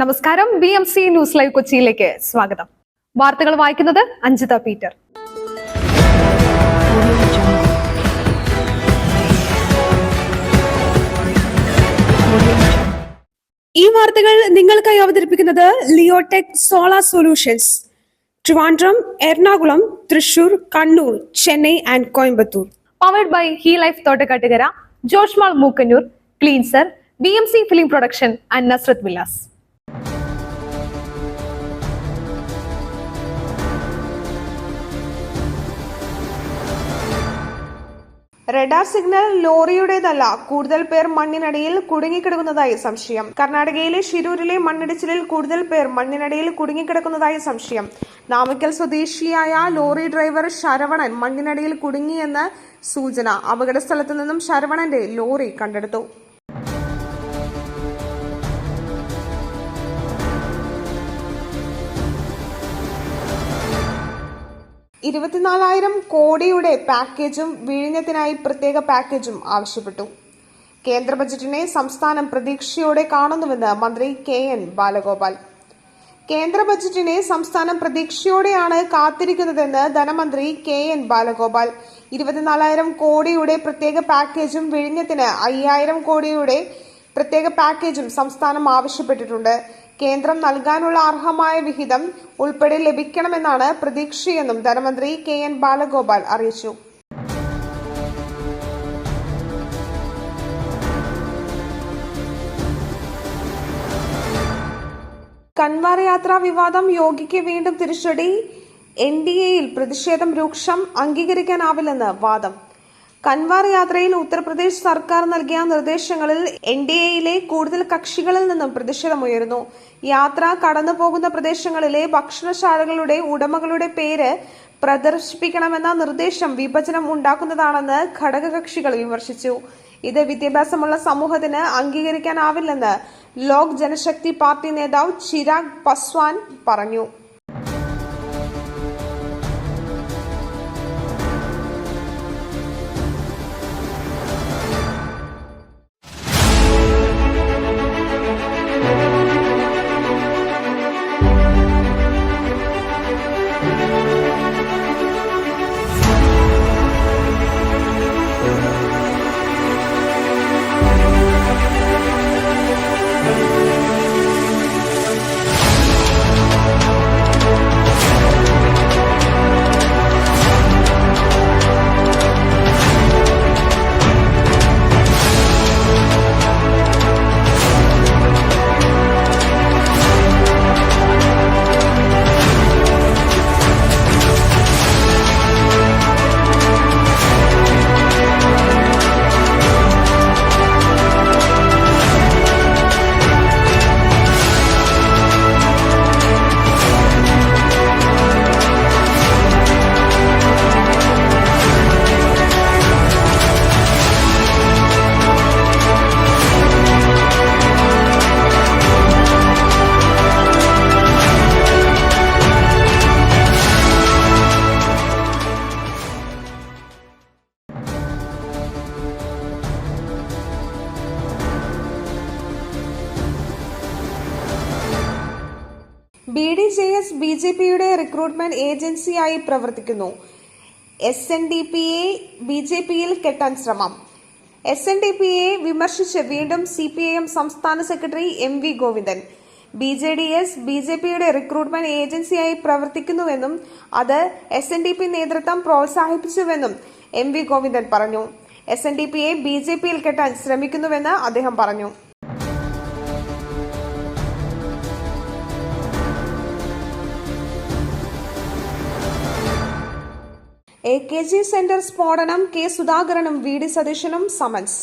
നമസ്കാരം. BMC news live കൊച്ചിയിലേക്ക് സ്വാഗതം. വാർത്തകൾ വായിക്കുന്നത് അഞ്ജിത പീറ്റർ. ഈ വാർത്തകൾ നിങ്ങൾക്കായി അവതരിപ്പിക്കുന്നത് Leotech solar solutions, Trivandrum, Ernakulam, Thrissur, Kannur, Chennai and Coimbatore. Powered by Hi Life Thottakkattukara, ജോഷ്മാൾ Mookkannur, cleanser, BMC film production and Nazareth villas. Radar signal ലോറിയുടേതല്ല, കൂടുതൽ പേർ മണ്ണിനടിയിൽ കുടുങ്ങിക്കിടക്കുന്നതായി സംശയം. കർണാടകയിലെ ഷിരൂരിലെ മണ്ണിടിച്ചിലിൽ കൂടുതൽ പേർ മണ്ണിനടിയിൽ കുടുങ്ങിക്കിടക്കുന്നതായി സംശയം. നാമക്കൽ സ്വദേശിയായ ലോറി ഡ്രൈവർ ശരവണൻ മണ്ണിനടിയിൽ കുടുങ്ങിയെന്ന് സൂചന. അപകട സ്ഥലത്തു നിന്നും ശരവണന്റെ ലോറി കണ്ടെടുത്തു. കോടിയുടെ പാക്കേജും വിഴിഞ്ഞത്തിനായി പ്രത്യേക പാക്കേജും ആവശ്യപ്പെട്ടു. കേന്ദ്ര ബജറ്റിനെ സംസ്ഥാനം പ്രതീക്ഷയോടെ കാണുന്നുവെന്ന് മന്ത്രി KN ബാലഗോപാൽ. കേന്ദ്ര ബജറ്റിനെ സംസ്ഥാനം പ്രതീക്ഷയോടെയാണ് കാത്തിരിക്കുന്നതെന്ന് ധനമന്ത്രി KN ബാലഗോപാൽ. 24,000 കോടിയുടെ പ്രത്യേക പാക്കേജും വിഴിഞ്ഞത്തിന് 5,000 കോടിയുടെ പ്രത്യേക പാക്കേജും സംസ്ഥാനം ആവശ്യപ്പെട്ടിട്ടുണ്ട്. കേന്ദ്രം നൽകാനുള്ള അർഹമായ വിഹിതം ഉൾപ്പെടെ ലഭിക്കണമെന്നാണ് പ്രതീക്ഷയെന്നും ധനമന്ത്രി KN ബാലഗോപാൽ അറിയിച്ചു. കൻവാർ യാത്രാ വിവാദം യോഗിക്ക് വീണ്ടും തിരിച്ചടി. NDAയിൽ പ്രതിഷേധം രൂക്ഷം, അംഗീകരിക്കാനാവില്ലെന്ന് വാദം. കൻവാർ യാത്രയിൽ ഉത്തർപ്രദേശ് സർക്കാർ നൽകിയ നിർദ്ദേശങ്ങളിൽ NDAയിലെ കൂടുതൽ കക്ഷികളിൽ നിന്നും പ്രതിഷേധമുയർന്നു. യാത്ര കടന്നുപോകുന്ന പ്രദേശങ്ങളിലെ ഭക്ഷണശാലകളുടെ ഉടമകളുടെ പേര് പ്രദർശിപ്പിക്കണമെന്ന നിർദ്ദേശം വിഭജനം ഉണ്ടാക്കുന്നതാണെന്ന് ഘടകകക്ഷികൾ വിമർശിച്ചു. ഇത് വിദ്യാഭ്യാസമുള്ള സമൂഹത്തിന് അംഗീകരിക്കാനാവില്ലെന്ന് ലോക് ജനശക്തി പാർട്ടി നേതാവ് ചിരാഗ് പസ്വാൻ പറഞ്ഞു. BDJS BJPയുടെ റിക്രൂട്ട്മെന്റ് ഏജൻസിയായി പ്രവർത്തിക്കുന്നു. SNDPയെ BJPയിൽ കെട്ടാൻ ശ്രമം. SNDPയെ വിമർശിച്ച് വീണ്ടും CPIM സംസ്ഥാന സെക്രട്ടറി MV ഗോവിന്ദൻ. BJDS BJPയുടെ റിക്രൂട്ട്മെന്റ് ഏജൻസിയായി പ്രവർത്തിക്കുന്നുവെന്നും അത് SNDP നേതൃത്വം പ്രോത്സാഹിപ്പിച്ചുവെന്നും MV ഗോവിന്ദൻ പറഞ്ഞു. SNDPയെ BJPയിൽ കെട്ടാൻ ശ്രമിക്കുന്നുവെന്ന് അദ്ദേഹം പറഞ്ഞു. AKG സെന്റർ സ്ഫോടനം K സുധാകരനും VD സതീശനും സമൻസ്.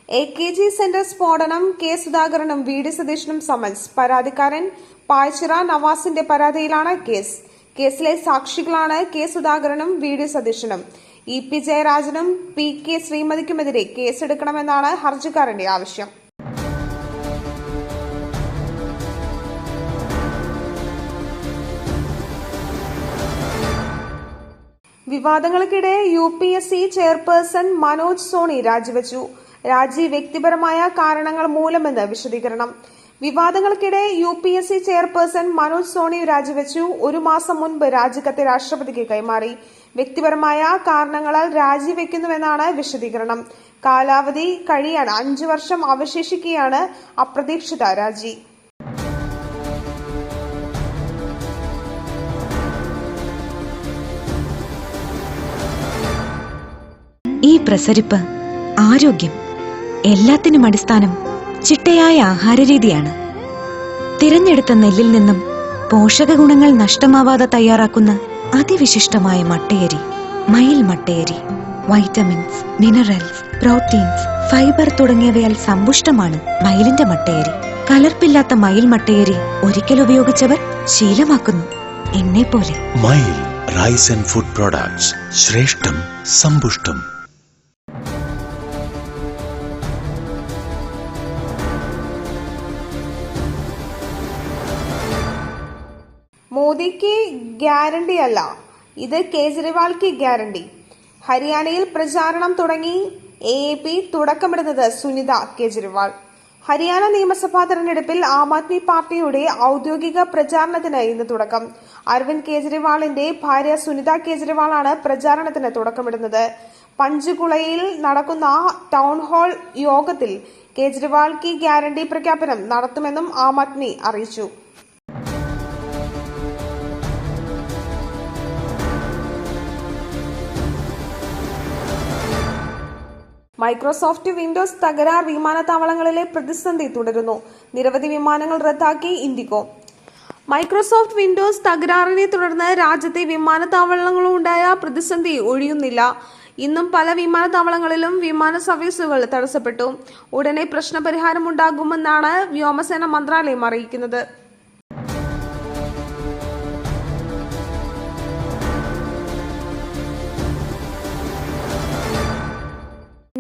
AKG സെന്റർ സ്ഫോടനം K സുധാകരനും VD സതീശനും സമൻസ്. പരാതിക്കാരൻ പായ്ച്ചിറ നവാസിന്റെ പരാതിയിലാണ് കേസ്. കേസിലെ സാക്ഷികളാണ് K സുധാകരനും VD സതീശനും. EP ജയരാജനും PK ശ്രീമതിക്കുമെതിരെ കേസെടുക്കണമെന്നാണ് ഹർജിക്കാരന്റെ ആവശ്യം. വിവാദങ്ങൾക്കിടെ UPSC ചെയർപേഴ്സൺ മനോജ് സോണി രാജിവെച്ചു. രാജി വ്യക്തിപരമായ കാരണങ്ങൾ മൂലമെന്ന് വിശദീകരണം. വിവാദങ്ങൾക്കിടെ UPSC ചെയർപേഴ്സൺ മനോജ് സോണി രാജിവെച്ചു. 1 മാസം മുൻപ് രാജിക്കത്ത് രാഷ്ട്രപതിക്ക് കൈമാറി. വ്യക്തിപരമായ കാരണങ്ങളാൽ രാജിവെക്കുന്നുവെന്നാണ് വിശദീകരണം. കാലാവധി കഴിയാൻ 5 വർഷം അവശേഷിക്കെയാണ് അപ്രതീക്ഷിത രാജി. ഈ പ്രസരിപ്പ്, ആരോഗ്യം, എല്ലാത്തിനും അടിസ്ഥാനം ചിട്ടയായ ആഹാരരീതിയാണ്. തിരഞ്ഞെടുത്ത നെല്ലിൽ നിന്നും പോഷക ഗുണങ്ങൾ നഷ്ടമാവാതെ തയ്യാറാക്കുന്ന അതിവിശിഷ്ടമായ മട്ടയരി, മയിൽ മട്ടയരി. വൈറ്റമിൻസ്, മിനറൽസ്, പ്രോട്ടീൻസ്, ഫൈബർ തുടങ്ങിയവയാൽ സമ്പുഷ്ടമാണ് മയിലിന്റെ മട്ടയരി. കലർപ്പില്ലാത്ത മയിൽ മട്ടയരി ഒരിക്കൽ ഉപയോഗിച്ചവർ ശീലമാക്കുന്നു, എന്നെപ്പോലെ. മയിൽ റൈസ് ആൻഡ് ഫുഡ് പ്രോഡക്ട്സ്, ശ്രേഷ്ഠം സമ്പുഷ്ടം. മോദിക്ക് ഗ്യാരണ്ടി അല്ല, ഇത് കേജ്രിവാൾക്ക് ഗ്യാരണ്ടി. ഹരിയാനയിൽ പ്രചാരണം തുടങ്ങി AAP, തുടക്കമിടുന്നത് സുനിത കേജ്രിവാൾ. ഹരിയാന നിയമസഭാ തെരഞ്ഞെടുപ്പിൽ ആം ആദ്മി പാർട്ടിയുടെ ഔദ്യോഗിക പ്രചാരണത്തിന് ഇന്ന് തുടക്കം. അരവിന്ദ് കേജ്രിവാളിന്റെ ഭാര്യ സുനിത കേജ്രിവാളാണ് പ്രചാരണത്തിന് തുടക്കമിടുന്നത്. പഞ്ച്കുളയിൽ നടക്കുന്ന ടൗൺ ഹാൾ യോഗത്തിൽ കേജ്രിവാൾക്ക് ഗ്യാരണ്ടി പ്രഖ്യാപനം നടത്തുമെന്നും ആം ആദ്മി അറിയിച്ചു. മൈക്രോസോഫ്റ്റ് വിൻഡോസ് തകരാർ വിമാനത്താവളങ്ങളിലെ പ്രതിസന്ധി തുടരുന്നു. നിരവധി വിമാനങ്ങൾ റദ്ദാക്കി ഇൻഡിഗോ. മൈക്രോസോഫ്റ്റ് വിൻഡോസ് തകരാറിനെ തുടർന്ന് രാജ്യത്തെ വിമാനത്താവളങ്ങളുണ്ടായ പ്രതിസന്ധി ഒഴിയുന്നില്ല. ഇന്നും പല വിമാനത്താവളങ്ങളിലും വിമാന സർവീസുകൾ തടസ്സപ്പെട്ടു. ഉടനെ പ്രശ്നപരിഹാരമുണ്ടാകുമെന്നാണ് വ്യോമസേന മന്ത്രാലയം അറിയിക്കുന്നത്.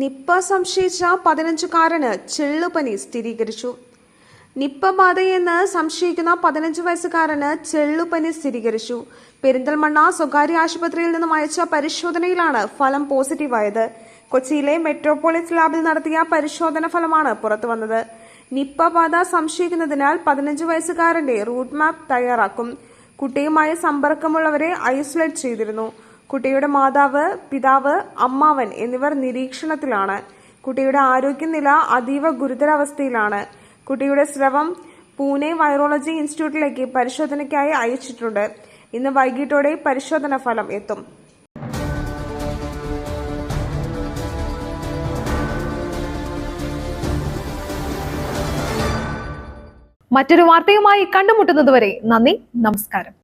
നിപ്പ സംശയിച്ച 15-കാരന് ചെള്ളുപനി സ്ഥിരീകരിച്ചു. നിപ്പ ബാധയെന്ന് സംശയിക്കുന്ന 15 വയസ്സുകാരന് ചെള്ളുപനി സ്ഥിരീകരിച്ചു. പെരിന്തൽമണ്ണ സ്വകാര്യ ആശുപത്രിയിൽ നിന്നും അയച്ച പരിശോധനയിലാണ് ഫലം പോസിറ്റീവായത്. കൊച്ചിയിലെ മെട്രോപോളിസ് ലാബിൽ നടത്തിയ പരിശോധന ഫലമാണ് പുറത്തുവന്നത്. നിപ്പ ബാധ സംശയിക്കുന്നതിനാൽ 15 വയസ്സുകാരന്റെ റൂട്ട് മാപ്പ് തയ്യാറാക്കും. കുട്ടിയുമായി സമ്പർക്കമുള്ളവരെ ഐസൊലേറ്റ് ചെയ്തിരുന്നു. കുട്ടിയുടെ മാതാവ്, പിതാവ്, അമ്മാവൻ എന്നിവർ നിരീക്ഷണത്തിലാണ്. കുട്ടിയുടെ ആരോഗ്യനില അതീവ ഗുരുതരാവസ്ഥയിലാണ്. കുട്ടിയുടെ സ്രവം പൂനെ വൈറോളജി ഇൻസ്റ്റിറ്റ്യൂട്ടിലേക്ക് പരിശോധനയ്ക്കായി അയച്ചിട്ടുണ്ട്. ഇന്ന് വൈകിട്ടോടെ പരിശോധന ഫലം എത്തും. മറ്റൊരു വാർത്തയുമായി കണ്ടുമുട്ടുന്നതുവരെ നന്ദി, നമസ്കാരം.